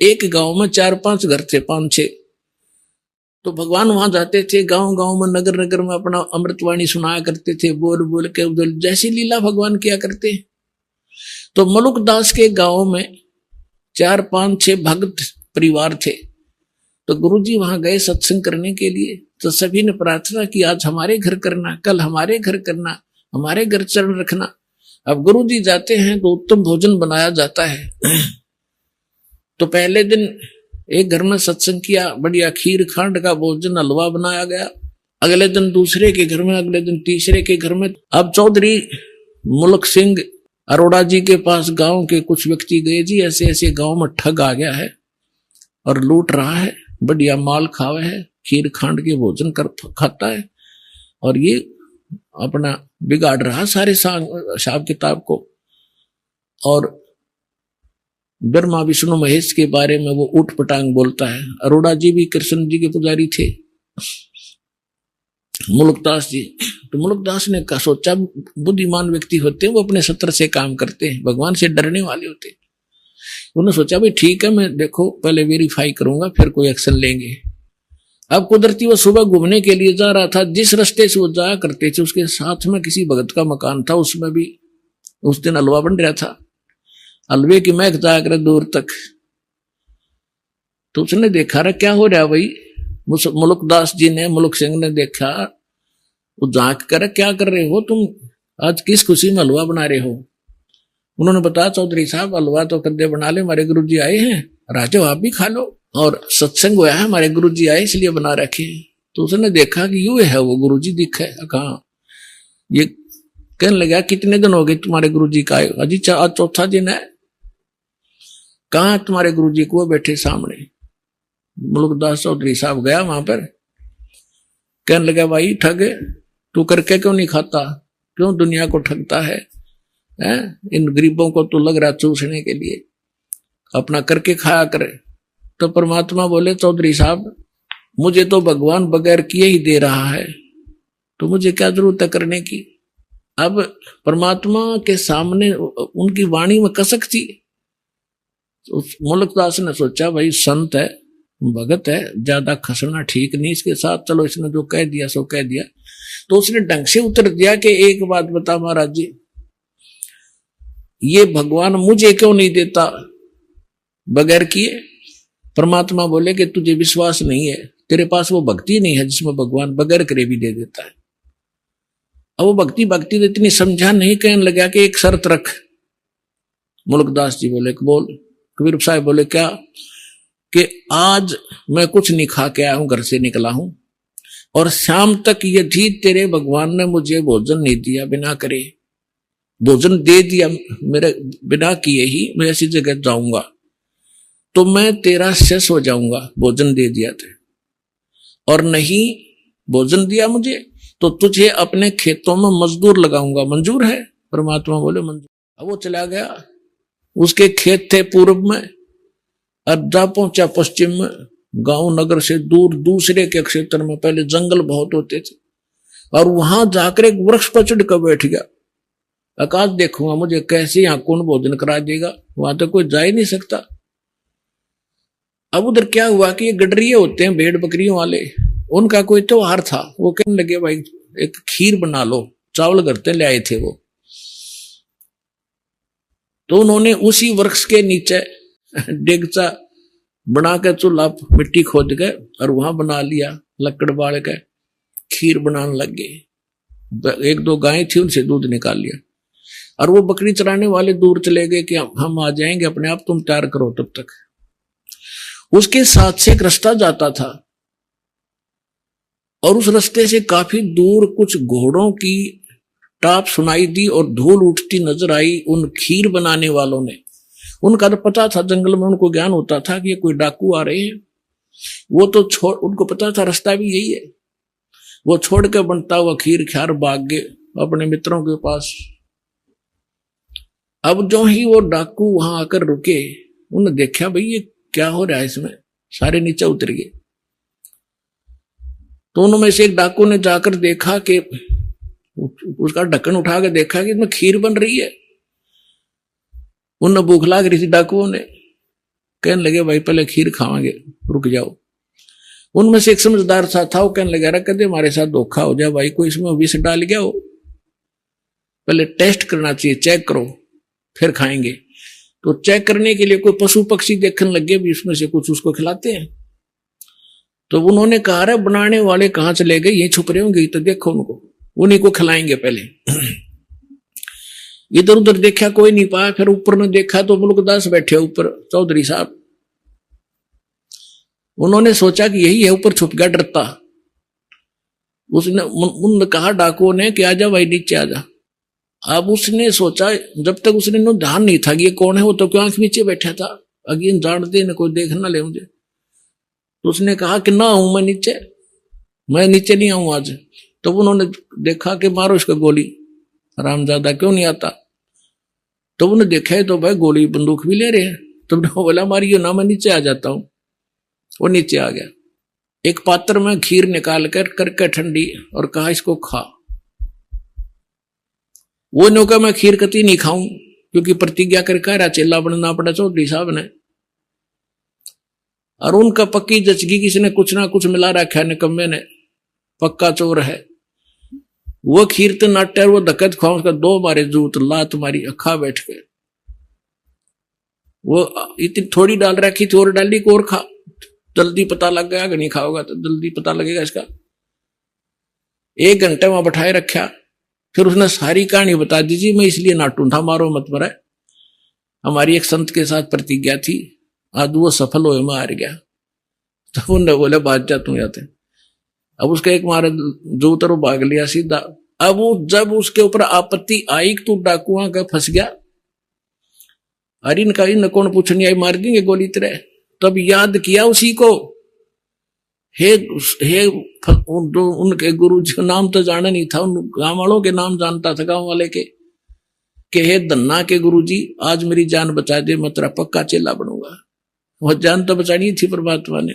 एक गांव में 4-5 घर थे, 5-6। तो भगवान वहां जाते थे, गांव गांव में, नगर नगर में अपना अमृतवाणी सुनाया करते थे, बोल बोल के उधर जैसी लीला भगवान किया करते। तो मलुकदास के गांव में 4-5-6 भक्त परिवार थे। तो गुरुजी वहां गए सत्संग करने के लिए। तो सभी ने प्रार्थना की, आज हमारे घर करना, कल हमारे घर करना, हमारे घर चरण रखना। अब गुरुजी जाते हैं तो उत्तम भोजन बनाया जाता है। तो पहले दिन एक घर में सत्संग किया, बढ़िया खीर खांड का भोजन, हलवा बनाया गया। अगले दिन दूसरे के घर में, अगले दिन तीसरे के घर में। अब चौधरी मुल्क सिंह अरोड़ा जी के पास गांव के कुछ व्यक्ति गए, जी ऐसे ऐसे गांव में ठग आ गया है और लूट रहा है, बढ़िया माल खावे है, खीर खांड के भोजन खाता है और ये अपना बिगाड़ रहा सारे हिसाब किताब को। और ब्रह्मा विष्णु महेश के बारे में वो उठ पटांग बोलता है। अरोड़ा जी भी कृष्ण जी के पुजारी थे, मुल्कदास जी। तो मुल्कदास ने कहा, सोचा बुद्धिमान व्यक्ति होते हैं वो अपने सत्र से काम करते हैं, भगवान से डरने वाले होते हैं। उन्होंने सोचा भाई ठीक है, मैं देखो पहले वेरीफाई करूंगा फिर कोई एक्शन लेंगे। अब कुदरती वो सुबह घूमने के लिए जा रहा था, जिस रास्ते से वो जाया करते थे उसके साथ में किसी भगत का मकान था, उसमें भी उस दिन हलवा बन रहा था, हलवे की महक जाया करे दूर तक। तो उसने देखा रहा क्या हो रहा भाई। मुल्कदास जी ने, मुल्क सिंह ने देखा, वो झांक कर, क्या कर रहे हो तुम, आज किस खुशी में हलवा बना रहे हो। उन्होंने बताया, चौधरी साहब हलवा तो कद्दे बना ले, हमारे गुरु जी आए हैं, राजो आप भी खा लो, और सत्संग हुआ है, हमारे गुरु जी आए इसलिए बना रखे। तो उसने देखा कि यू है वो गुरु जी दिखे। कहा ये कहने लगा, कितने दिन हो गए तुम्हारे गुरु जी का आए। अजी आज चौथा दिन है। कहा तुम्हारे गुरु जी को, बैठे सामने। मुल्कदास चौधरी साहब गया वहां पर, कहने लगा, भाई ठग तू करके क्यों नहीं खाता, क्यों दुनिया को ठगता है, इन गरीबों को तो लग रहा चूसने के लिए, अपना करके खाया करे। तो परमात्मा बोले, चौधरी साहब मुझे तो भगवान बगैर किए ही दे रहा है, तो मुझे क्या जरूरत है करने की। अब परमात्मा के सामने उनकी वाणी में कसक थी। मुल्कदास ने सोचा भाई संत है, भगत है, ज्यादा खसना ठीक नहीं इसके साथ, चलो इसने जो कह दिया सो कह दिया। तो उसने ढंग से उत्तर दिया कि एक बात बता महाराज जी, ये भगवान मुझे क्यों नहीं देता बगैर किए। परमात्मा बोले कि तुझे विश्वास नहीं है, तेरे पास वो भक्ति नहीं है जिसमें भगवान बगैर करे भी दे देता है। अब वो भक्ति तो इतनी समझा नहीं, कहने लगा कि एक शर्त रख। मुल्कदास जी बोले, बोल। कबीर साहब बोले, क्या। कि आज मैं कुछ नहीं खा के आया हूं, घर से निकला हूं, और शाम तक यदि तेरे भगवान ने मुझे भोजन नहीं दिया, बिना करे भोजन दे दिया मेरे बिना किए ही मैं ऐसी जगह जाऊंगा, तो मैं तेरा शेष हो जाऊंगा, भोजन दे दिया था। और नहीं भोजन दिया मुझे तो तुझे अपने खेतों में मजदूर लगाऊंगा, मंजूर है। परमात्मा बोले मंजूर। अब वो चला गया, उसके खेत थे पूर्व में, अब जा पहुंचा पश्चिम में, गांव नगर से दूर दूसरे के क्षेत्र में। पहले जंगल बहुत होते थे, और वहां जाकर एक वृक्ष पर चढ़ कर बैठ गया। आकाश देखूंगा मुझे कैसे यहाँ कौन भोजन करा देगा, वहां तो कोई जा ही नहीं सकता। अब उधर क्या हुआ कि ये गडरिये होते हैं भेड़ बकरियों वाले, उनका कोई त्योहार था। वो कहने लगे भाई एक खीर बना लो, चावल घर ले आए थे वो। तो उन्होंने उसी वृक्ष के नीचे डेगचा बना के, चूल्हा मिट्टी खोद के और वहां बना लिया, लकड़ बाल के खीर बनाने लग गए। 1-2 गायें थी, उनसे दूध निकाल लिया, और वो बकरी चराने वाले दूर चले गए कि हम आ जाएंगे अपने आप, तुम तैयार करो तब तक। उसके साथ से एक रास्ता जाता था, और उस रास्ते से काफी दूर कुछ घोड़ों की टाप सुनाई दी और धूल उठती नजर आई। उन खीर बनाने वालों ने, उनका तो पता था, जंगल में उनको ज्ञान होता था कि ये कोई डाकू आ रहे हैं। वो तो उनको पता था रास्ता भी यही है। वो छोड़ के बनता हुआ खीर ख्यार भाग गए अपने मित्रों के पास। अब जो ही वो डाकू वहां आकर रुके, उन्होंने देखा भाई ये क्या हो रहा है इसमें, सारे नीचे उतर गए। तो उनमें से एक डाकू ने जाकर देखा कि उसका ढक्कन उठा के देखा कि इसमें खीर बन रही है। उन्हें भूख लाग रही थी डाकुओं ने। कहने लगे भाई पहले खीर खावांगे, रुक जाओ। उनमें से एक समझदार सा था, वो कहने लगा रहा कदे हमारे साथ धोखा हो जाए भाई, कोई इसमें विष डाल गया हो, पहले टेस्ट करना चाहिए, चेक करो फिर खाएंगे। तो चेक करने के लिए कोई पशु पक्षी देखने लगे भी उसमें से कुछ उसको खिलाते हैं। तो उन्होंने कहा रे बनाने वाले कहाँ चले गए, ये छुप रहे होंगे, तो देखो उनको, उन्हीं को खिलाएंगे पहले। इधर उधर देखा कोई नहीं पाया, फिर ऊपर ने देखा तो मुल्कदास बैठे ऊपर, चौधरी साहब। उन्होंने सोचा कि यही है, ऊपर छुप गया डरता। उसने उन्होंने कहा डाकुओं ने कि आजा भाई नीचे आजा। अब उसने सोचा, जब तक उसने ध्यान नहीं था कि ये कौन है, वो तो क्यों आंख नीचे बैठा था, अगेन जानते न कोई देख ना ले मुझे। तो उसने कहा कि ना आऊं मैं नीचे नहीं आऊं आज। तो उन्होंने देखा कि मारो इसका गोली, रामजादा क्यों नहीं आता। तो उन्होंने देखा है तो भाई गोली बंदूक भी ले रहे हैं। तो बोला मारियो ना, मैं नीचे आ जाता हूं। वो नीचे आ गया, एक पात्र में खीर निकाल कर करके ठंडी, और कहा इसको खा। वो नो का मैं खीर कती नहीं खाऊं, क्योंकि प्रतिज्ञा करके रहा चेला बनना पड़ा चौधरी साहब ने। और उनका पक्की जचगी, किसी ने कुछ ना कुछ मिला रखा है, निकम्मे ने, पक्का चोर है। वो खीर तो नाट्य, वो धक्कत खाओ, उसका दो मारे जूत लात मारी, अखा बैठ के। वो इतनी थोड़ी डाल रखी थी, और डाली को और खा, जल्दी पता लग गया। अगर नहीं खाओगा तो जल्दी पता लगेगा इसका। 1 घंटे वहां बैठाए रखा, फिर उसने सारी कहानी बता दी जी, मैं इसलिए नाटू था, मारो मत मरा, हमारी एक संत के साथ प्रतिज्ञा थी, आज वो सफल हुए, मैं हार गया। तो उन्होंने बोले बात जा तू जाते। अब उसका एक मारे जो उतर भाग लिया सीधा। अब वो जब उसके ऊपर आपत्ति आई तू डाकुआ का फंस गया, अरे इनका इन कौन पूछने आई, मार देंगे गोली तेरे। तब याद किया उसी को, हे उनके गुरु जी का नाम तो जाना नहीं था, उन गांव वालों के नाम जानता था, गांव वाले के, कि हे धन्ना के गुरु जी आज मेरी जान बचा दे, मैं तेरा पक्का चेला बनूंगा। वह जान तो बचानी थी परमात्मा ने,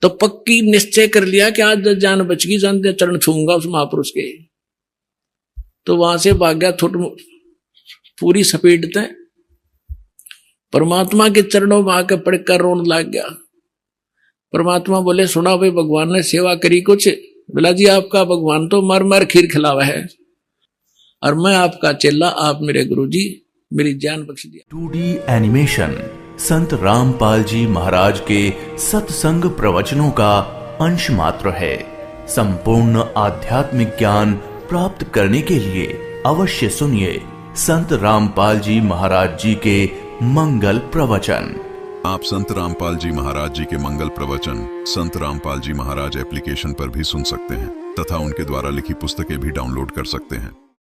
तो पक्की निश्चय कर लिया कि आज जान बच गई, जान दे चरण छूंगा उस महापुरुष के। तो वहां से भाग गया पूरी स्पीड से, परमात्मा के चरणों में आकर पड़कर रोने लग गया। परमात्मा बोले सुना भाई, भगवान ने सेवा करी कुछ। बोला जी आपका भगवान तो मर मर खीर खिलावा है, और मैं आपका चेला, आप मेरे गुरु जी, मेरी जान बख्श दिया। 2D एनिमेशन संत रामपाल जी महाराज के सत्संग प्रवचनों का अंश मात्र है। संपूर्ण आध्यात्मिक ज्ञान प्राप्त करने के लिए अवश्य सुनिए संत रामपाल जी महाराज जी के मंगल प्रवचन। आप संत रामपाल जी महाराज जी के मंगल प्रवचन संत रामपाल जी महाराज एप्लीकेशन पर भी सुन सकते हैं, तथा उनके द्वारा लिखी पुस्तकें भी डाउनलोड कर सकते हैं।